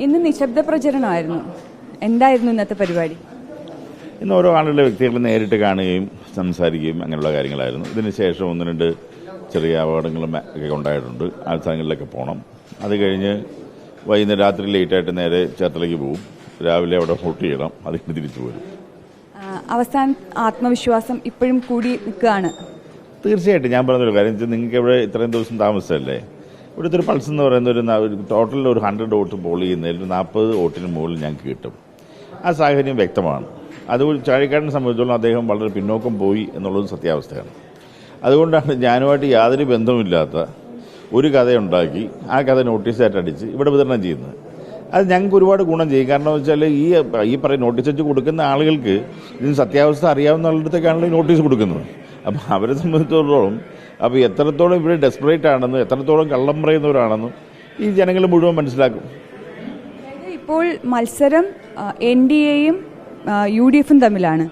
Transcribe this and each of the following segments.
ഇന്ന് നിശബ്ദ പ്രചരണമായിരുന്നു. എന്തായിരുന്നു ഇന്നത്തെ പരിപാടി? ഇന്ന് ഓരോ ആളുകളുടെ വ്യക്തികളെ നേരിട്ട് കാണുകയും സംസാരിക്കുകയും അങ്ങനെയുള്ള കാര്യങ്ങളായിരുന്നു. ഇതിന് ശേഷം ഒന്ന് രണ്ട് ചെറിയ അപകടങ്ങളും ഒക്കെ ഉണ്ടായിട്ടുണ്ട്. ആ സ്ഥലങ്ങളിലൊക്കെ പോകണം. അത് കഴിഞ്ഞ് വൈകുന്നേരം രാത്രി ലേറ്റായിട്ട് നേരെ ചേർത്തലയ്ക്ക് പോകും. രാവിലെ അവിടെ വോട്ട് ചെയ്യണം. അതിന് തിരിച്ചു പോരും. അവസാന ആത്മവിശ്വാസം ഇപ്പോഴും കൂടി നിൽക്കുകയാണ്. തീർച്ചയായിട്ടും ഞാൻ പറഞ്ഞൊരു കാര്യം വെച്ചാൽ നിങ്ങൾക്ക് ഇവിടെ ഇത്രയും ദിവസം താമസിച്ചല്ലേ, ഇവിടുത്തെ ഒരു പൾസ് എന്ന് പറയുന്ന ഒരു ടോട്ടൽ ഒരു 100 വോട്ട് പോൾ ചെയ്യുന്നതിൽ 40 വോട്ടിന് മുകളിൽ ഞങ്ങൾക്ക് കിട്ടും. ആ സാഹചര്യം വ്യക്തമാണ്. അതുകൊണ്ട് ചാഴിക്കാടിനെ സംബന്ധിച്ചോളം അദ്ദേഹം വളരെ പിന്നോക്കം പോയി എന്നുള്ളത് സത്യാവസ്ഥയാണ്. അതുകൊണ്ടാണ് ഞാനുമായിട്ട് യാതൊരു ബന്ധവുമില്ലാത്ത ഒരു കഥയുണ്ടാക്കി ആ കഥ നോട്ടീസായിട്ട് അടിച്ച് ഇവിടെ വിതരണം ചെയ്യുന്നത്. അത് ഞങ്ങൾക്ക് ഒരുപാട് ഗുണം ചെയ്യും. കാരണം വെച്ചാൽ ഈ നോട്ടീസ് വെച്ച് കൊടുക്കുന്ന ആളുകൾക്ക് ഇതിന് സത്യാവസ്ഥ അറിയാവുന്ന ആളുടെടുത്തേക്കാണല്ലോ ഈ നോട്ടീസ് കൊടുക്കുന്നത്. അപ്പം അവരെ സംബന്ധിച്ചിടത്തോളം അപ്പോൾ എത്രത്തോളം ഇവർ ഡെസ്പറേറ്റ് ആണെന്നും എത്രത്തോളം കള്ളം പറയുന്നവരാണെന്നും ഈ ജനങ്ങൾ മുഴുവൻ മനസ്സിലാക്കും. ഇപ്പോൾ മത്സരം NDAയും UDF തമ്മിലാണ്.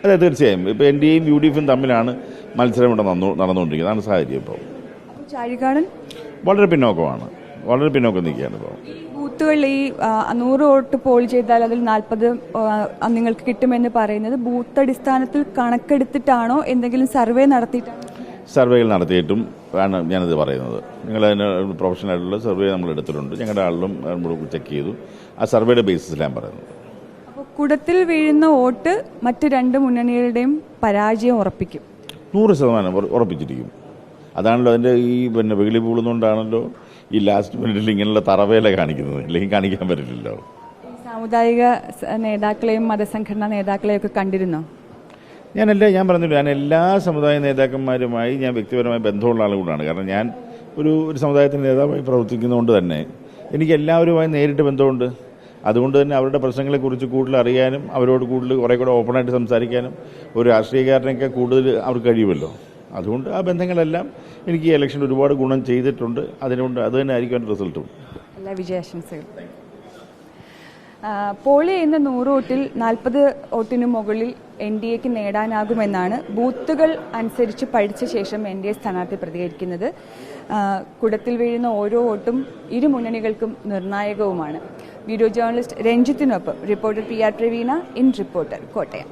അതെ, തീർച്ചയായും ഇപ്പോൾ NDAയും UDF തമ്മിലാണ് മത്സരം ഇവിടെ നടന്നുകൊണ്ടിരിക്കുന്നത്. അതാണ് സാഹചര്യം. ഇപ്പോൾ ചാഴികാടൻ വളരെ പിന്നോക്കം നിൽക്കുകയാണ്. ഇപ്പോൾ ബൂത്തുകളിൽ ഈ 100 വോട്ട് പോൾ ചെയ്താൽ അതിൽ 40 നിങ്ങൾക്ക് കിട്ടുമെന്ന് പറയുന്നത് ബൂത്ത് അടിസ്ഥാനത്തിൽ കണക്കെടുത്തിട്ടാണോ, എന്തെങ്കിലും സർവേ നടത്തിയിട്ടാണോ? സർവേകൾ നടത്തിയിട്ടും ആണ് ഞാനിത് പറയുന്നത്. ഞങ്ങളതിന് പ്രൊഫഷണലായിട്ടുള്ള സർവേ നമ്മൾ എടുത്തിട്ടുണ്ട്. ഞങ്ങളുടെ ആളിലും ചെക്ക് ചെയ്തു. ആ സർവേയുടെ ബേസിസിലാണ് പറയുന്നത്. അപ്പോൾ കുടത്തിൽ വീഴുന്ന വോട്ട് മറ്റ് 2 മുന്നണികളുടെയും പരാജയം ഉറപ്പിക്കും. 100% ഉറപ്പിച്ചിരിക്കും. അതാണല്ലോ അതിൻ്റെ ഈ വെകിളി പൂളുന്നതുകൊണ്ടാണല്ലോ ഈ ലാസ്റ്റ് മിനിറ്റിൽ ഇങ്ങനെയുള്ള തറവേല കാണിക്കുന്നത്. അല്ലെങ്കിൽ കാണിക്കാൻ പറ്റില്ലല്ലോ. സാമുദായിക നേതാക്കളെയും മതസംഘടനാ നേതാക്കളെയും ഒക്കെ കണ്ടിരുന്നോ? ഞാൻ പറഞ്ഞില്ല, ഞാൻ എല്ലാ സമുദായ നേതാക്കന്മാരുമായി ഞാൻ വ്യക്തിപരമായി ബന്ധമുള്ള ആളുകൂടാണ്. കാരണം ഞാൻ ഒരു സമുദായത്തിൻ്റെ നേതാവായി പ്രവർത്തിക്കുന്നതുകൊണ്ട് തന്നെ എനിക്ക് എല്ലാവരുമായി നേരിട്ട് ബന്ധമുണ്ട്. അതുകൊണ്ട് തന്നെ അവരുടെ പ്രശ്നങ്ങളെക്കുറിച്ച് കൂടുതൽ അറിയാനും അവരോട് കൂടുതൽ കുറേ കൂടെ ഓപ്പണായിട്ട് സംസാരിക്കാനും ഒരു രാഷ്ട്രീയക്കാരനൊക്കെ കൂടുതൽ അവർക്ക് കഴിയുമല്ലോ. അതുകൊണ്ട് ആ ബന്ധങ്ങളെല്ലാം എനിക്ക് ഈ ഇലക്ഷനിൽ ഒരുപാട് ഗുണം ചെയ്തിട്ടുണ്ട്. അതുകൊണ്ട് അത് തന്നെ ആയിരിക്കും എൻ്റെ റിസൾട്ടും. എല്ലാ വിജയാശംസകളും. പോൾ ചെയ്യുന്ന 100 വോട്ടിൽ 40 വോട്ടിന് മുകളിൽ NDAക്ക് നേടാനാകുമെന്നാണ് ബൂത്തുകൾ അനുസരിച്ച് പഠിച്ച ശേഷം NDA സ്ഥാനാർത്ഥി പ്രതികരിക്കുന്നത്. കുടത്തിൽ വീഴുന്ന ഓരോ വോട്ടും ഇരു മുന്നണികൾക്കും നിർണായകവുമാണ്. വീഡിയോ ജേർണലിസ്റ്റ് രഞ്ജിത്തിനൊപ്പം reporter PR Praveena, in reporter, Kottayam.